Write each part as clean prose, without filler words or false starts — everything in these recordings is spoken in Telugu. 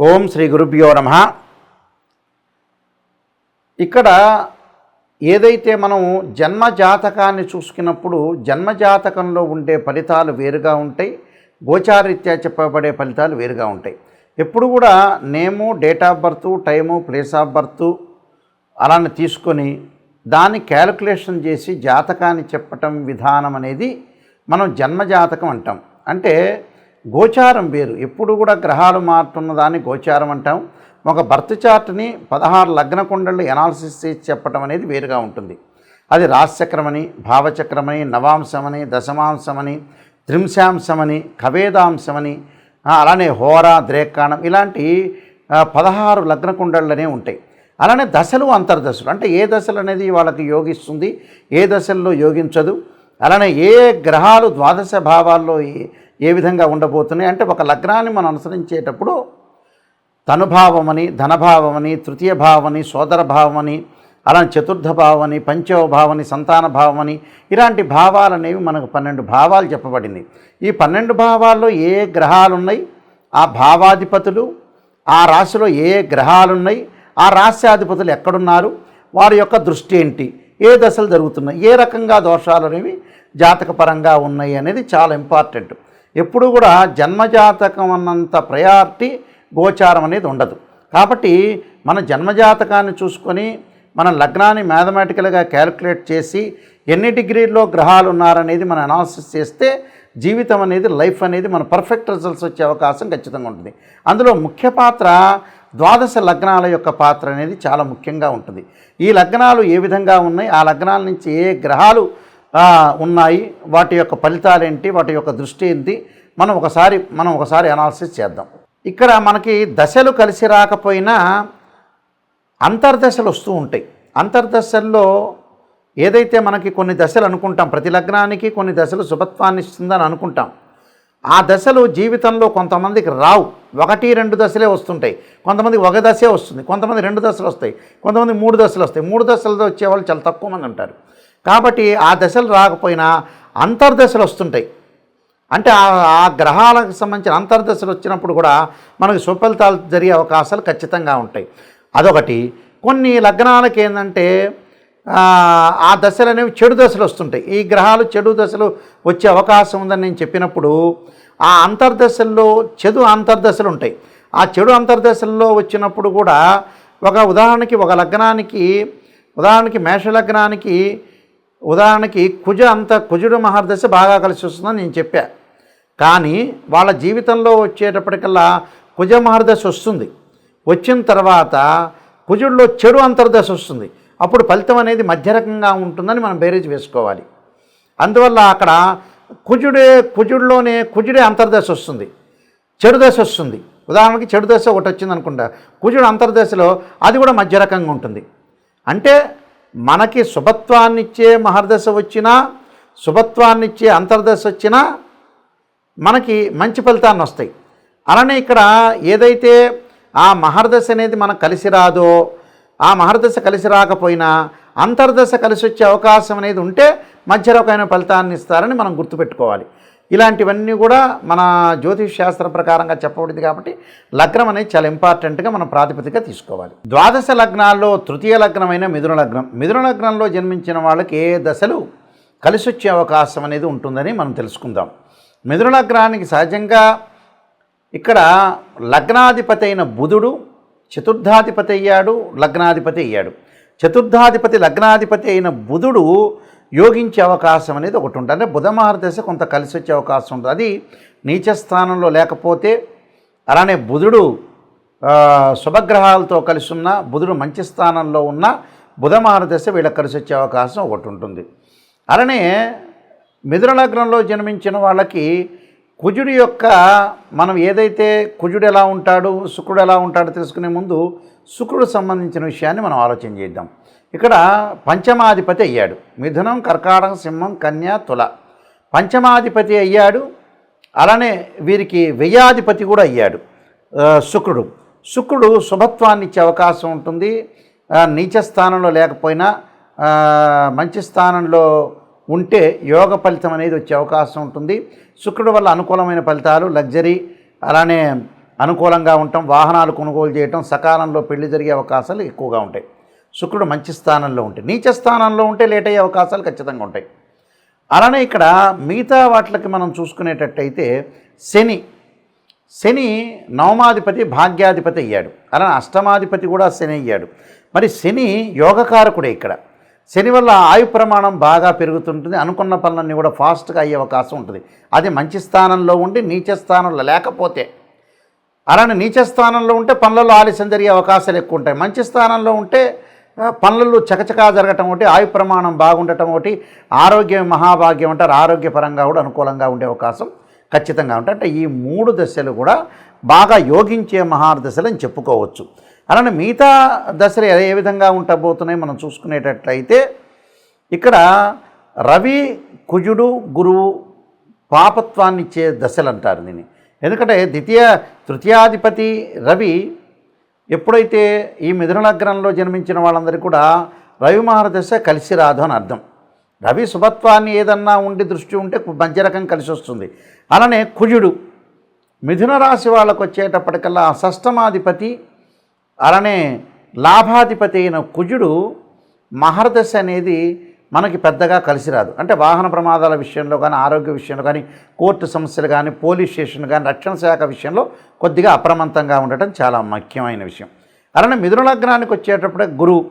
ఓం శ్రీ గురుభ్యో నమః. ఇక్కడ ఏదైతే మనం జన్మజాతకాన్ని చూసుకున్నప్పుడు జన్మజాతకంలో ఉండే ఫలితాలు వేరుగా ఉంటాయి, గోచారీత్యా చెప్పబడే ఫలితాలు వేరుగా ఉంటాయి. ఎప్పుడు కూడా name, date of birth, time, place of birth అలానే తీసుకొని దాన్ని క్యాలిక్యులేషన్ చేసి జాతకాన్ని చెప్పటం విధానం అనేది మనం జన్మజాతకం అంటాం. అంటే గోచారం వేరు. ఎప్పుడు కూడా గ్రహాలు మారుతున్న దాన్ని గోచారం అంటాం. ఒక బర్త్ చార్ట్ని 16 లగ్న కుండళ్ళు ఎనాలిసిస్ చేసి చెప్పటం అనేది వేరుగా ఉంటుంది. అది రాశిచక్రమని, భావచక్రమని, నవాంశమని, దశమాంశమని, త్రింశాంశమని, కవేదాంశమని, అలానే హోరా, ద్రేకాణం ఇలాంటి 16 లగ్న కుండళ్ళనే ఉంటాయి. అలానే దశలు, అంతర్దశలు అంటే ఏ దశలు అనేది వాళ్ళకి యోగిస్తుంది, ఏ దశల్లో యోగించదు. అలానే ఏ గ్రహాలు ద్వాదశ భావాల్లో ఏ విధంగా ఉండబోతున్నాయి అంటే ఒక లగ్నాన్ని మనం అనుసరించేటప్పుడు తనుభావమని, ధనభావమని, తృతీయ భావమని, సోదర భావమని, అలానే చతుర్థ భావమని, పంచమ భావమని, సంతాన భావమని ఇలాంటి భావాలు అనేవి మనకు 12 భావాలు చెప్పబడింది. ఈ 12 భావాల్లో ఏ గ్రహాలు ఉన్నాయి, ఆ భావాధిపతులు, ఆ రాశిలో ఏ గ్రహాలు ఉన్నాయి, ఆ రాశ్యాధిపతులు ఎక్కడున్నారు, వారి యొక్క దృష్టి ఏంటి, ఏ దశలు జరుగుతున్నాయి, ఏ రకంగా దోషాలు అనేవి జాతకపరంగా ఉన్నాయి అనేది చాలా ఇంపార్టెంట్. ఎప్పుడు కూడా జన్మజాతకం అన్నంత ప్రయారిటీ గోచారం అనేది ఉండదు. కాబట్టి మన జన్మజాతకాన్ని చూసుకొని మన లగ్నాన్ని మ్యాథమెటికల్గా క్యాలిక్యులేట్ చేసి ఎన్ని డిగ్రీల్లో గ్రహాలు ఉన్నారనేది మనం అనాలిసిస్ చేస్తే జీవితం అనేది, లైఫ్ అనేది మన పర్ఫెక్ట్ రిజల్ట్స్ వచ్చే అవకాశం ఖచ్చితంగా ఉంటుంది. అందులో ముఖ్య పాత్ర ద్వాదశ లగ్నాల యొక్క పాత్ర అనేది చాలా ముఖ్యంగా ఉంటుంది. ఈ లగ్నాలు ఏ విధంగా ఉన్నాయి, ఆ లగ్నాల నుంచి ఏ గ్రహాలు ఉన్నాయి, వాటి యొక్క ఫలితాలు ఏంటి, వాటి యొక్క దృష్టి ఏంటి, మనం ఒకసారి అనాలిసిస్ చేద్దాం. ఇక్కడ మనకి దశలు కలిసి రాకపోయినా అంతర్దశలు వస్తూ ఉంటాయి. అంతర్దశల్లో ఏదైతే మనకి కొన్ని దశలు అనుకుంటాం, ప్రతి లగ్నానికి కొన్ని దశలు శుభత్వాన్ని ఇస్తుందని అనుకుంటాం. ఆ దశలు జీవితంలో కొంతమందికి రావు, 1-2 దశలే వస్తుంటాయి. కొంతమందికి ఒక దశే వస్తుంది, కొంతమంది 2 దశలు వస్తాయి, కొంతమంది 3 దశలు వస్తాయి. 3 దశలతో వచ్చేవాళ్ళు చాలా తక్కువ మంది ఉంటారు. కాబట్టి ఆ దశలు రాకపోయినా అంతర్దశలు వస్తుంటాయి. అంటే ఆ గ్రహాలకు సంబంధించిన అంతర్దశలు వచ్చినప్పుడు కూడా మనకు సుఫలితాలు జరిగే అవకాశాలు ఖచ్చితంగా ఉంటాయి. అదొకటి. కొన్ని లగ్నాలకి ఏంటంటే ఆ దశలు అనేవి చెడు దశలు వస్తుంటాయి. ఈ గ్రహాలు చెడు దశలు వచ్చే అవకాశం ఉందని నేను చెప్పినప్పుడు ఆ అంతర్దశల్లో చెడు అంతర్దశలు ఉంటాయి. ఆ చెడు అంతర్దశల్లో వచ్చినప్పుడు కూడా ఉదాహరణకి ఒక లగ్నానికి, ఉదాహరణకి మేషలగ్నానికి ఉదాహరణకి కుజుడు మహర్దశ బాగా కలిసి వస్తుందని నేను చెప్పా. కానీ వాళ్ళ జీవితంలో వచ్చేటప్పటికల్లా కుజ మహర్దశ వస్తుంది. వచ్చిన తర్వాత కుజుడిలో చెడు అంతర్దశ వస్తుంది. అప్పుడు ఫలితం అనేది మధ్య రకంగా ఉంటుందని మనం బేరీజ్ వేసుకోవాలి. అందువల్ల అక్కడ కుజుడే అంతర్దశ వస్తుంది, చెడు దశ వస్తుంది. ఉదాహరణకి చెడు దశ ఒకటి వచ్చింది అనుకుంటా, కుజుడు అంతర్దశలో అది కూడా మధ్య రకంగా ఉంటుంది. అంటే మనకి శుభత్వాన్నిచ్చే మహర్దశ వచ్చినా, శుభత్వాన్నిచ్చే అంతర్దశ వచ్చినా మనకి మంచి ఫలితాన్ని వస్తాయి. అలానే ఇక్కడ ఏదైతే ఆ మహర్దశ అనేది మనకు కలిసి రాదో, ఆ మహర్దశ కలిసి రాకపోయినా అంతర్దశ కలిసి వచ్చే అవకాశం అనేది ఉంటే మధ్య రకమైన ఫలితాన్ని ఇస్తారని మనం గుర్తుపెట్టుకోవాలి. ఇలాంటివన్నీ కూడా మన జ్యోతిష్ శాస్త్ర ప్రకారంగా చెప్పబడింది. కాబట్టి లగ్నం అనేది చాలా ఇంపార్టెంట్గా మనం ప్రాతిపదికగా తీసుకోవాలి. ద్వాదశ లగ్నాల్లో తృతీయ లగ్నమైన మిథున లగ్నం. మిథున లగ్నంలో జన్మించిన వాళ్ళకి ఏ దశలు కలిసి వచ్చే అవకాశం అనేది ఉంటుందని మనం తెలుసుకుందాం. మిథున లగ్నానికి సహజంగా ఇక్కడ లగ్నాధిపతి అయిన బుధుడు చతుర్థాధిపతి అయ్యాడు, లగ్నాధిపతి అయ్యాడు. చతుర్థాధిపతి లగ్నాధిపతి అయిన బుధుడు యోగించే అవకాశం అనేది ఒకటి ఉంటుంది. అంటే బుధ మహర్దశ కొంత కలిసి వచ్చే అవకాశం ఉంటుంది. అది నీచ స్థానంలో లేకపోతే, అలానే బుధుడు శుభగ్రహాలతో కలిసి ఉన్న, బుధుడు మంచి స్థానంలో ఉన్న బుధ మహర్దశ వీళ్ళకి కలిసి వచ్చే అవకాశం ఒకటి ఉంటుంది. అలానే మిథున లగ్నంలో జన్మించిన వాళ్ళకి కుజుడి యొక్క మనం ఏదైతే కుజుడు ఎలా ఉంటాడు, శుక్రుడు ఎలా ఉంటాడో తెలుసుకునే ముందు శుక్రుడు సంబంధించిన విషయాన్ని మనం ఆలోచన చేద్దాం. ఇక్కడ పంచమాధిపతి అయ్యాడు. మిథునం, కర్కాటకం, సింహం, కన్య, తుల పంచమాధిపతి అయ్యాడు. అలానే వీరికి వ్యయాధిపతి కూడా అయ్యాడు శుక్రుడు శుభత్వాన్ని ఇచ్చే అవకాశం ఉంటుంది. నీచ స్థానంలో లేకపోయినా మంచి స్థానంలో ఉంటే యోగ ఫలితం అనేది వచ్చే అవకాశం ఉంటుంది. శుక్రుడు వల్ల అనుకూలమైన ఫలితాలు, లగ్జరీ, అలానే అనుకూలంగా ఉండటం, వాహనాలు కొనుగోలు చేయటం, సకాలంలో పెళ్లి జరిగే అవకాశాలు ఎక్కువగా ఉంటాయి. శుక్రుడు మంచి స్థానంలో ఉంటే, నీచ స్థానంలో ఉంటే లేట్ అయ్యే అవకాశాలు ఖచ్చితంగా ఉంటాయి. అలానే ఇక్కడ మిగతా వాటికి మనం చూసుకునేటట్టయితే శని నవమాధిపతి భాగ్యాధిపతి అయ్యాడు, అలానే అష్టమాధిపతి కూడా శని అయ్యాడు. మరి శని యోగకారకుడే. ఇక్కడ శని వల్ల ఆయు ప్రమాణం బాగా పెరుగుతుంటుంది, అనుకున్న పనులన్నీ కూడా ఫాస్ట్గా అయ్యే అవకాశం ఉంటుంది. అది మంచి స్థానంలో ఉండి నీచ స్థానంలో లేకపోతే, అలానే నీచ స్థానంలో ఉంటే పనులలో ఆలస్యం జరిగే అవకాశాలు ఎక్కువ ఉంటాయి. మంచి స్థానంలో ఉంటే పనులు చకచకా జరగటం ఒకటి, ఆయు ప్రమాణం బాగుండటం ఒకటి, ఆరోగ్యం మహాభాగ్యం అంటారు, ఆరోగ్యపరంగా కూడా అనుకూలంగా ఉండే అవకాశం ఖచ్చితంగా ఉంటాయి. అంటే ఈ 3 దశలు కూడా బాగా యోగించే మహాదశలు అని చెప్పుకోవచ్చు. అలానే మిగతా దశలు ఏ విధంగా ఉండబోతున్నాయి మనం చూసుకునేటట్లయితే, ఇక్కడ రవి కుజుడు గురువు పాపత్వాన్ని ఇచ్చే దశలు అంటారు దీన్ని. ఎందుకంటే తృతీయాధిపతి రవి ఎప్పుడైతే ఈ మిథున లగ్నంలో జన్మించిన వాళ్ళందరికీ కూడా రవి మహాదశ కలిసి రాదు అని అర్థం. రవి శుభత్వాన్ని ఏదన్నా ఉండి దృష్టి ఉంటే మధ్య రకం కలిసి వస్తుంది. అలానే కుజుడు మిథున రాశి వాళ్ళకు వచ్చేటప్పటికల్లా షష్టమాధిపతి, అలానే లాభాధిపతి అయిన కుజుడు మహర్దశ అనేది మనకి పెద్దగా కలిసి రాదు. అంటే వాహన ప్రమాదాల విషయంలో కానీ, ఆరోగ్య విషయంలో కానీ, కోర్టు సమస్యలు కానీ, పోలీస్ స్టేషన్ కానీ, రక్షణ శాఖ విషయంలో కొద్దిగా అప్రమత్తంగా ఉండటం చాలా ముఖ్యమైన విషయం. అలానే మిథున లగ్నానికి వచ్చేటప్పుడే గురువు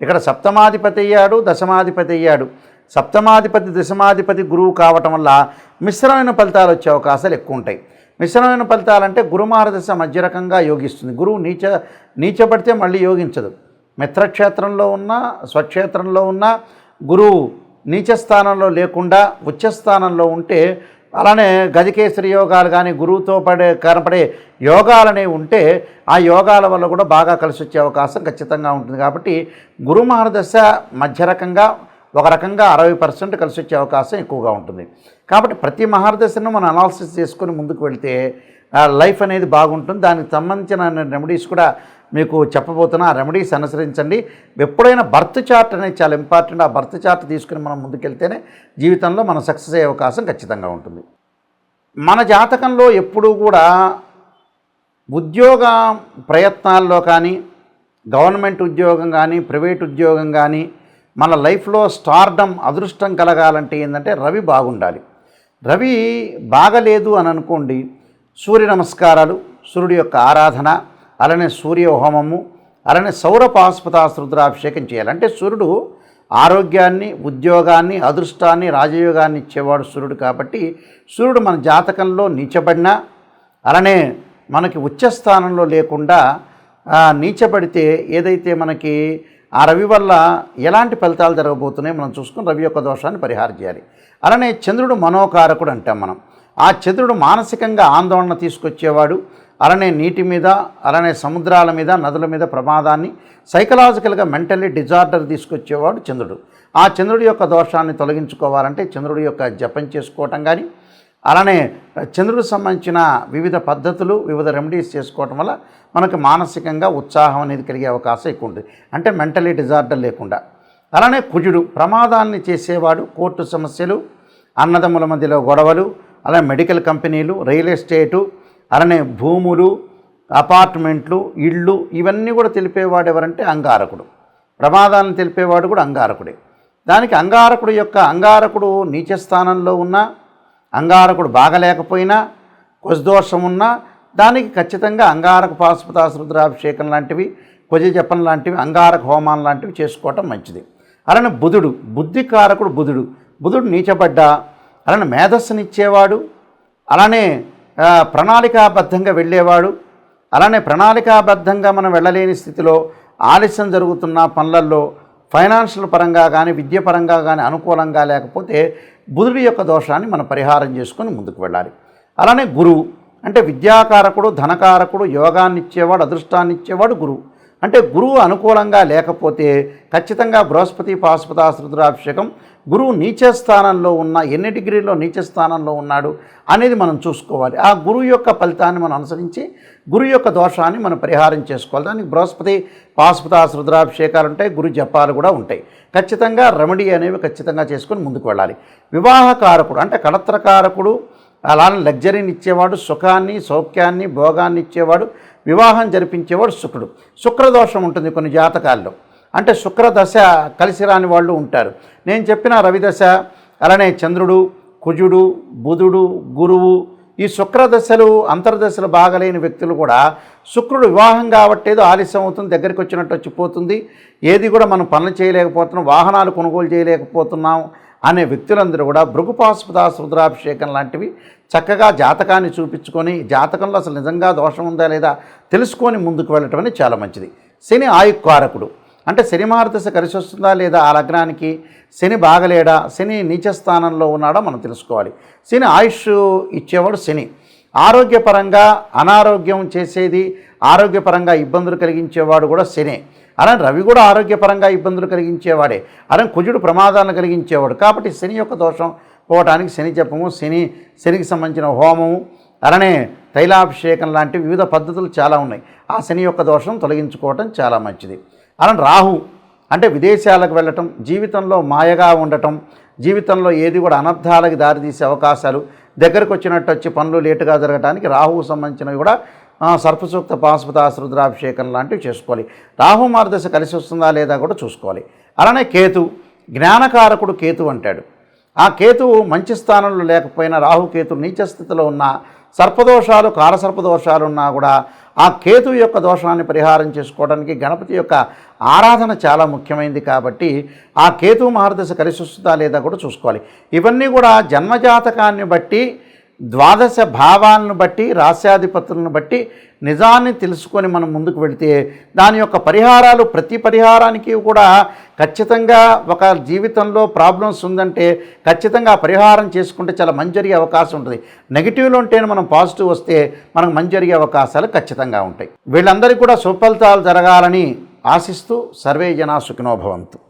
ఇక్కడ సప్తమాధిపతి అయ్యాడు, దశమాధిపతి అయ్యాడు. సప్తమాధిపతి దశమాధిపతి గురువు కావటం వల్ల మిశ్రమైన ఫలితాలు వచ్చే అవకాశాలు ఎక్కువ ఉంటాయి. మిశ్రమైన ఫలితాలంటే గురుమారదశ మధ్య రకంగా యోగిస్తుంది. గురువు నీచపడితే మళ్ళీ యోగించదు. మిత్రక్షేత్రంలో ఉన్న, స్వక్షేత్రంలో ఉన్న గురువు నీచస్థానంలో లేకుండా ఉచ్చస్థానంలో ఉంటే, అలానే గజకేసరి యోగాలు కానీ గురువుతో కనపడే యోగాలనే ఉంటే ఆ యోగాల వల్ల కూడా బాగా కలిసి వచ్చే అవకాశం ఖచ్చితంగా ఉంటుంది. కాబట్టి గురు మహర్దశ మధ్య రకంగా ఒక రకంగా 60% కలిసి వచ్చే అవకాశం ఎక్కువగా ఉంటుంది. కాబట్టి ప్రతి మహర్దశను మనం అనాలిసిస్ చేసుకొని ముందుకు వెళితే లైఫ్ అనేది బాగుంటుంది. దానికి సంబంధించిన రెమెడీస్ కూడా మీకు చెప్పబోతున్నా. ఆ రెమెడీస్ అనుసరించండి. ఎప్పుడైనా బర్త్ చార్ట్ అనేది చాలా ఇంపార్టెంట్. ఆ బర్త్ చార్ట్ తీసుకుని మనం ముందుకెళ్తేనే జీవితంలో మనం సక్సెస్ అయ్యే అవకాశం ఖచ్చితంగా ఉంటుంది. మన జాతకంలో ఎప్పుడూ కూడా ఉద్యోగ ప్రయత్నాల్లో కానీ, గవర్నమెంట్ ఉద్యోగం కానీ, ప్రైవేట్ ఉద్యోగం కానీ, మన లైఫ్లో స్టార్డమ్ అదృష్టం కలగాలంటే ఏంటంటే రవి బాగుండాలి. రవి బాగలేదు అని అనుకోండి, సూర్య నమస్కారాలు, సూర్యుడి యొక్క ఆరాధన, అలానే సూర్య హోమము, అలానే సౌర పాశుపతాస్త్ర రుద్రాభిషేకం చేయాలి. అంటే సూర్యుడు ఆరోగ్యాన్ని, ఉద్యోగాన్ని, అదృష్టాన్ని, రాజయోగాన్ని ఇచ్చేవాడు సూర్యుడు. కాబట్టి సూర్యుడు మన జాతకంలో నీచబడినా, అలానే మనకి ఉచ్చస్థానంలో లేకుండా నీచబడితే ఏదైతే మనకి ఆ రవి వల్ల ఎలాంటి ఫలితాలు జరగబోతున్నాయో మనం చూసుకుని రవి యొక్క దోషాన్ని పరిహారం చేయాలి. అలానే చంద్రుడు మనోకారకుడు అంటాం మనం. ఆ చంద్రుడు మానసికంగా ఆందోళన తీసుకొచ్చేవాడు. అలానే నీటి మీద, అలానే సముద్రాల మీద, నదుల మీద ప్రమాదాన్ని, సైకలాజికల్గా మెంటల్లీ డిజార్డర్ తీసుకొచ్చేవాడు చంద్రుడు. ఆ చంద్రుడి యొక్క దోషాన్ని తొలగించుకోవాలంటే చంద్రుడి యొక్క జపం చేసుకోవటం కానీ, అలానే చంద్రుడికి సంబంధించిన వివిధ పద్ధతులు, వివిధ రెమెడీస్ చేసుకోవటం వల్ల మనకు మానసికంగా ఉత్సాహం అనేది కలిగే అవకాశం ఎక్కువ ఉంటుంది. అంటే మెంటలీ డిజార్డర్ లేకుండా. అలానే కుజుడు ప్రమాదాన్ని చేసేవాడు. కోర్టు సమస్యలు, అన్నదమ్ముల మధ్యలో గొడవలు, అలానే మెడికల్ కంపెనీలు, రియల్ ఎస్టేటు, అలానే భూములు, అపార్ట్మెంట్లు, ఇళ్ళు, ఇవన్నీ కూడా తెలిపేవాడు ఎవరంటే అంగారకుడు. ప్రమాదాలను తెలిపేవాడు కూడా అంగారకుడే. దానికి అంగారకుడు నీచస్థానంలో ఉన్న, అంగారకుడు బాగలేకపోయినా, కుజదోషం ఉన్నా దానికి ఖచ్చితంగా అంగారక పాశుపతాస్త్ర రుద్రాభిషేకం లాంటివి, కుజ జపం లాంటివి, అంగారక హోమాన్ లాంటివి చేసుకోవటం మంచిది. అలానే బుధుడు, బుద్ధికారకుడు బుధుడు నీచబడ్డా, అలానే మేధస్సునిచ్చేవాడు, అలానే ప్రణాళికాబద్ధంగా వెళ్ళేవాడు. అలానే ప్రణాళికాబద్ధంగా మనం వెళ్ళలేని స్థితిలో ఆలస్యం జరుగుతున్న పనులలో ఫైనాన్షియల్ పరంగా కానీ, విద్య పరంగా కానీ అనుకూలంగా లేకపోతే బుధుడి యొక్క దోషాన్ని మనం పరిహారం చేసుకొని ముందుకు వెళ్ళాలి. అలానే గురువు అంటే విద్యాకారకుడు, ధనకారకుడు, యోగాన్ని ఇచ్చేవాడు, అదృష్టాన్ని ఇచ్చేవాడు గురువు. అంటే గురువు అనుకూలంగా లేకపోతే ఖచ్చితంగా బృహస్పతి పాశుపతాస్త్ర రుద్రాభిషేకం. గురువు నీచస్థానంలో ఉన్న, ఎన్ని డిగ్రీలో నీచస్థానంలో ఉన్నాడు అనేది మనం చూసుకోవాలి. ఆ గురువు యొక్క ఫలితాన్ని మనం అనుసరించి గురువు యొక్క దోషాన్ని మనం పరిహారం చేసుకోవాలి. దానికి బృహస్పతి పాశుపతాస్త్ర రుద్రాభిషేకాలు ఉంటాయి, గురు జపాలు కూడా ఉంటాయి. ఖచ్చితంగా రెమెడీ అనేవి ఖచ్చితంగా చేసుకొని ముందుకు వెళ్ళాలి. వివాహకారకుడు అంటే కళత్రకారకుడు, అలానే లగ్జరీని ఇచ్చేవాడు, సుఖాన్ని సౌఖ్యాన్ని భోగాన్ని ఇచ్చేవాడు, వివాహం జరిపించేవాడు శుక్రుడు. శుక్రదోషం ఉంటుంది కొన్ని జాతకాల్లో, అంటే శుక్రదశ కలిసి రాని వాళ్ళు ఉంటారు. నేను చెప్పిన రవిదశ, అలానే చంద్రుడు, కుజుడు, బుధుడు, గురువు, ఈ శుక్రదశలు అంతర్దశలు బాగలేని వ్యక్తులు కూడా శుక్రుడు వివాహం కాబట్టేదో ఆలస్యం అవుతుంది, దగ్గరికి వచ్చినట్టు వచ్చిపోతుంది, ఏది కూడా మనం పనులు చేయలేకపోతున్నాం, వాహనాలు కొనుగోలు చేయలేకపోతున్నాం అనే వ్యక్తులందరూ కూడా భృగుపాశుపత రుద్రాభిషేకం లాంటివి చక్కగా జాతకాన్ని చూపించుకొని జాతకంలో అసలు నిజంగా దోషం ఉందా లేదా తెలుసుకొని ముందుకు వెళ్ళటం అనేది చాలా మంచిది. శని ఆయుక్కారకుడు, అంటే శని మహర్దశ కలిసి వస్తుందా లేదా ఆ లగ్నానికి, శని బాగలేడా, శని నీచ స్థానంలో ఉన్నాడా మనం తెలుసుకోవాలి. శని ఆయుష్ ఇచ్చేవాడు శని. ఆరోగ్యపరంగా అనారోగ్యం చేసేది, ఆరోగ్యపరంగా ఇబ్బందులు కలిగించేవాడు కూడా శనే. అలానే రవి కూడా ఆరోగ్యపరంగా ఇబ్బందులు కలిగించేవాడే. అలానే కుజుడు ప్రమాదాలను కలిగించేవాడు. కాబట్టి శని యొక్క దోషం పోవటానికి శని జపము, శనికి సంబంధించిన హోమము, అలానే తైలాభిషేకం లాంటి వివిధ పద్ధతులు చాలా ఉన్నాయి. ఆ శని యొక్క దోషం తొలగించుకోవటం చాలా మంచిది. అలానే రాహు అంటే విదేశాలకు వెళ్ళటం, జీవితంలో మాయగా ఉండటం, జీవితంలో ఏది కూడా అనర్థాలకి దారితీసే అవకాశాలు, దగ్గరకు వచ్చినట్టు వచ్చి పనులు లేటుగా జరగడానికి రాహువు సంబంధించినవి కూడా సర్పసూక్త పాశుపత రుద్రాభిషేకం లాంటివి చేసుకోవాలి. రాహు మార్గదశ కలిసి వస్తుందా లేదా కూడా చూసుకోవాలి. అలానే కేతు, జ్ఞానకారకుడు కేతు అంటాడు. ఆ కేతువు మంచి స్థానంలో లేకపోయినా, రాహుకేతు నీచ స్థితిలో ఉన్న సర్పదోషాలు కాలసర్పదోషాలు ఉన్నా కూడా ఆ కేతువు యొక్క దోషాన్ని పరిహారం చేసుకోవడానికి గణపతి యొక్క ఆరాధన చాలా ముఖ్యమైనది. కాబట్టి ఆ కేతువు మహర్దశ కలిసి వస్తుందా లేదా కూడా చూసుకోవాలి. ఇవన్నీ కూడా జన్మజాతకాన్ని బట్టి, ద్వాదశ భావాలను బట్టి, రాశ్యాధిపతులను బట్టి నిజాన్ని తెలుసుకొని మనం ముందుకు వెళితే దాని యొక్క పరిహారాలు, ప్రతి పరిహారానికి కూడా ఖచ్చితంగా ఒక జీవితంలో ప్రాబ్లమ్స్ ఉందంటే ఖచ్చితంగా పరిహారం చేసుకుంటే చాలా మంచి జరిగే అవకాశం ఉంటుంది. నెగిటివ్లో ఉంటేనే మనం పాజిటివ్ వస్తే మనకు మంచి జరిగే అవకాశాలు ఖచ్చితంగా ఉంటాయి. వీళ్ళందరికీ కూడా సుఫలితాలు జరగాలని ఆశిస్తూ సర్వే జనా సుఖినో భవంతు.